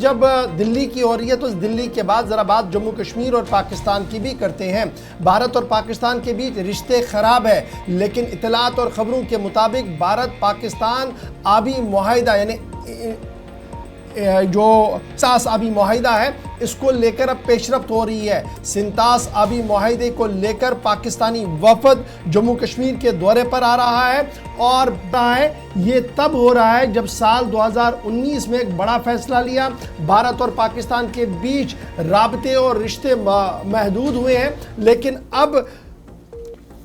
جب دلی کی ہو رہی ہے تو دلی کے بعد ذرا بات جموں کشمیر اور پاکستان کی بھی کرتے ہیں۔ بھارت اور پاکستان کے بیچ رشتے خراب ہے، لیکن اطلاعات اور خبروں کے مطابق بھارت پاکستان آبی معاہدہ یعنی جو سنتاس آبی معاہدہ ہے اس کو لے کر اب پیش رفت ہو رہی ہے۔ سنتاس آبی معاہدے کو لے کر پاکستانی وفد جموں کشمیر کے دورے پر آ رہا ہے اور یہ تب ہو رہا ہے جب سال 2019 میں ایک بڑا فیصلہ لیا۔ بھارت اور پاکستان کے بیچ رابطے اور رشتے محدود ہوئے ہیں، لیکن اب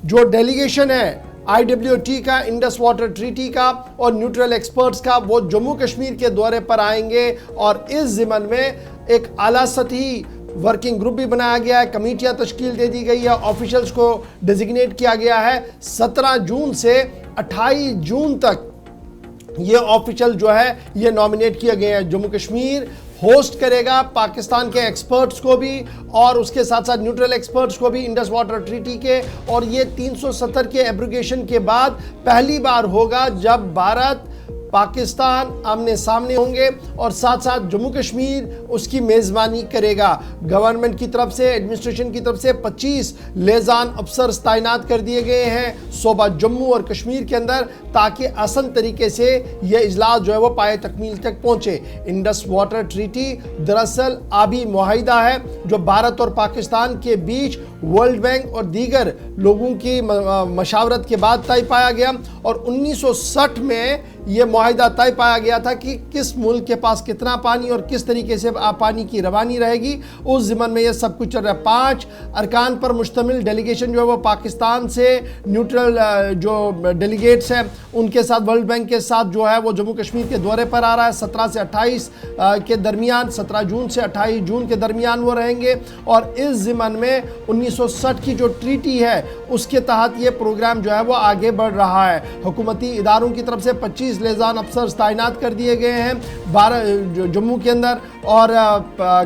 جو ڈیلیگیشن ہے IWT کا، انڈس واٹر ٹریٹی کا اور نیوٹرل ایکسپرٹس کا، وہ جموں کشمیر کے دورے پر آئیں گے اور اس ضمن میں ایک اعلیٰ سطحی ورکنگ گروپ بھی بنایا گیا ہے، کمیٹیاں تشکیل دے دی گئی ہے، آفیشلز کو ڈیزگنیٹ کیا گیا ہے۔ 17 جون سے 28 جون تک یہ آفیشل جو ہے یہ نامینیٹ کیے گئے ہیں۔ جموں کشمیر ہوسٹ کرے گا پاکستان کے ایکسپرٹس کو بھی اور اس کے ساتھ ساتھ نیوٹرل ایکسپرٹس کو بھی انڈس واٹر ٹریٹی کے، اور یہ 370 کے ایبروگیشن کے بعد پہلی بار ہوگا جب بھارت پاکستان آمنے سامنے ہوں گے اور ساتھ ساتھ جموں کشمیر اس کی میزبانی کرے گا۔ گورنمنٹ کی طرف سے، ایڈمنسٹریشن کی طرف سے 25 لیزان افسرز تعینات کر دیے گئے ہیں صوبہ جموں اور کشمیر کے اندر، تاکہ آسان طریقے سے یہ اجلاس جو ہے وہ پائے تکمیل تک پہنچے۔ انڈس واٹر ٹریٹی دراصل آبی معاہدہ ہے جو بھارت اور پاکستان کے بیچ ورلڈ بینک اور دیگر لوگوں کی مشاورت کے بعد طے پایا گیا، اور 1960 میں یہ معاہدہ طے پایا گیا تھا کہ کس ملک کے پاس کتنا پانی اور کس طریقے سے پانی کی روانی رہے گی۔ اس ضمن میں یہ سب کچھ چل رہا ہے۔ 5 ارکان پر مشتمل ڈیلیگیشن جو ہے وہ پاکستان سے نیوٹرل جو ڈیلیگیٹس ہیں ان کے ساتھ، ورلڈ بینک کے ساتھ جو ہے وہ جموں کشمیر کے دورے پر آ رہا ہے۔ 17 سے 28 کے درمیان، 17 جون سے 28 جون کے درمیان وہ رہیں گے، اور اس ضمن میں 1960 کی جو ٹریٹی ہے اس کے تحت یہ پروگرام جو ہے وہ آگے بڑھ رہا ہے۔ حکومتی اداروں کی طرف سے 25 لیزان افسرز تعینات کر دیے گئے ہیں جموں کے اندر اور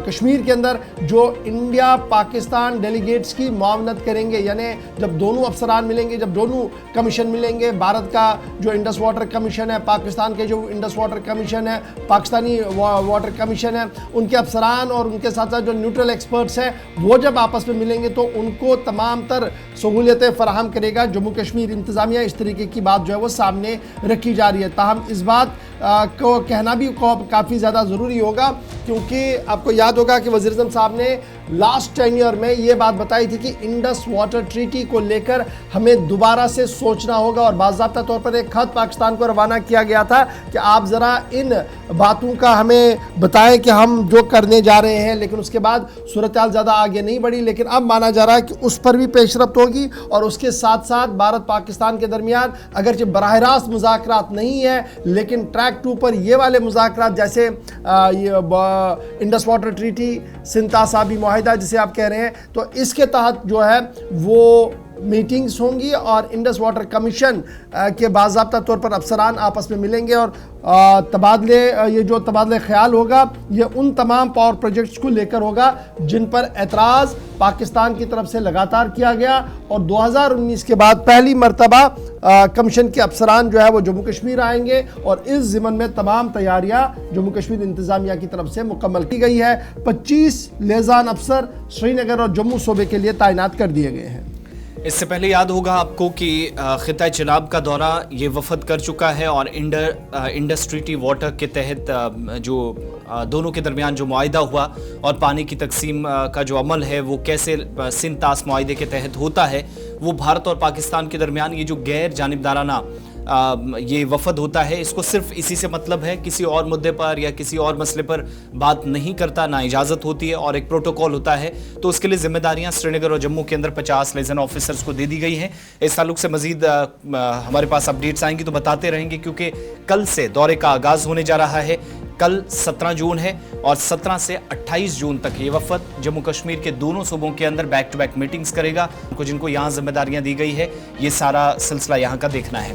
کشمیر کے اندر، جو انڈیا پاکستان ڈیلیگیٹس کی معاونت کریں گے، یعنی جب دونوں افسران ملیں گے، جب دونوں کمیشن ملیں گے، بھارت کا جو انڈس واٹر کمیشن ہے، پاکستان کے جو انڈس واٹر کمیشن ہے، پاکستانی واٹر کمیشن ہے، ان کے افسران اور ان کے ساتھ ساتھ جو نیوٹرل ایکسپرٹس ہیں وہ جب آپس میں ملیں گے تو ان کو تمام تر سہولتیں فراہم کرے گا جموں کشمیر انتظامیہ۔ اس طریقے کی بات جو ہے وہ سامنے رکھی جا رہی ہے۔ تاہم اس بات کو کہنا بھی کافی زیادہ ضروری ہوگا، کیونکہ آپ کو یاد ہوگا کہ وزیر اعظم صاحب نے لاسٹ ٹینیور میں یہ بات بتائی تھی کہ انڈس واٹر ٹریٹی کو لے کر ہمیں دوبارہ سے سوچنا ہوگا، اور باضابطہ طور پر ایک خط پاکستان کو روانہ کیا گیا تھا کہ آپ ذرا ان باتوں کا ہمیں بتائیں کہ ہم جو کرنے جا رہے ہیں، لیکن اس کے بعد صورتحال زیادہ آگے نہیں بڑھی۔ لیکن اب مانا جا رہا ہے کہ اس پر بھی پیش رفت ہوگی، اور اس کے ساتھ ساتھ بھارت پاکستان کے درمیان اگرچہ براہ راست مذاکرات نہیں ہے، لیکن ٹریک 2 پر یہ والے مذاکرات جیسے انڈس واٹر ٹریٹی، سنتاس آبی معاہدہ جسے آپ کہہ رہے ہیں، تو اس کے تحت جو ہے وہ میٹنگز ہوں گی اور انڈس واٹر کمیشن کے باضابطہ طور پر افسران آپس میں ملیں گے، اور یہ جو تبادلہ خیال ہوگا یہ ان تمام پاور پروجیکٹس کو لے کر ہوگا جن پر اعتراض پاکستان کی طرف سے لگاتار کیا گیا، اور 2019 کے بعد پہلی مرتبہ کمیشن کے افسران جو ہے وہ جموں کشمیر آئیں گے، اور اس ضمن میں تمام تیاریاں جموں کشمیر انتظامیہ کی طرف سے مکمل کی گئی ہے۔ 25 لیزان افسر سری نگر اور جموں صوبے کے لیے تعینات کر دیے گئے ہیں۔ اس سے پہلے یاد ہوگا آپ کو کہ خطہ چناب کا دورہ یہ وفد کر چکا ہے، اور انڈس ٹریٹی واٹر کے تحت جو دونوں کے درمیان جو معاہدہ ہوا اور پانی کی تقسیم کا جو عمل ہے وہ کیسے سنتاس معاہدے کے تحت ہوتا ہے، وہ بھارت اور پاکستان کے درمیان یہ جو غیر جانبدارانہ یہ وفد ہوتا ہے، اس کو صرف اسی سے مطلب ہے، کسی اور مدے پر یا کسی اور مسئلے پر بات نہیں کرتا، نہ اجازت ہوتی ہے اور ایک پروٹوکول ہوتا ہے، تو اس کے لیے ذمہ داریاں سری نگر اور جموں کے اندر 50 لیزن آفیسرز کو دے دی گئی ہیں۔ اس تعلق سے مزید ہمارے پاس اپڈیٹس آئیں گی تو بتاتے رہیں گے، کیونکہ کل سے دورے کا آغاز ہونے جا رہا ہے۔ کل 17 جون ہے اور 17 سے 28 جون تک یہ وفد جموں کشمیر کے دونوں صوبوں کے اندر بیک ٹو بیک میٹنگز کرے گا، جن کو یہاں ذمہ داریاں دی گئی ہے، یہ سارا سلسلہ یہاں کا دیکھنا ہے۔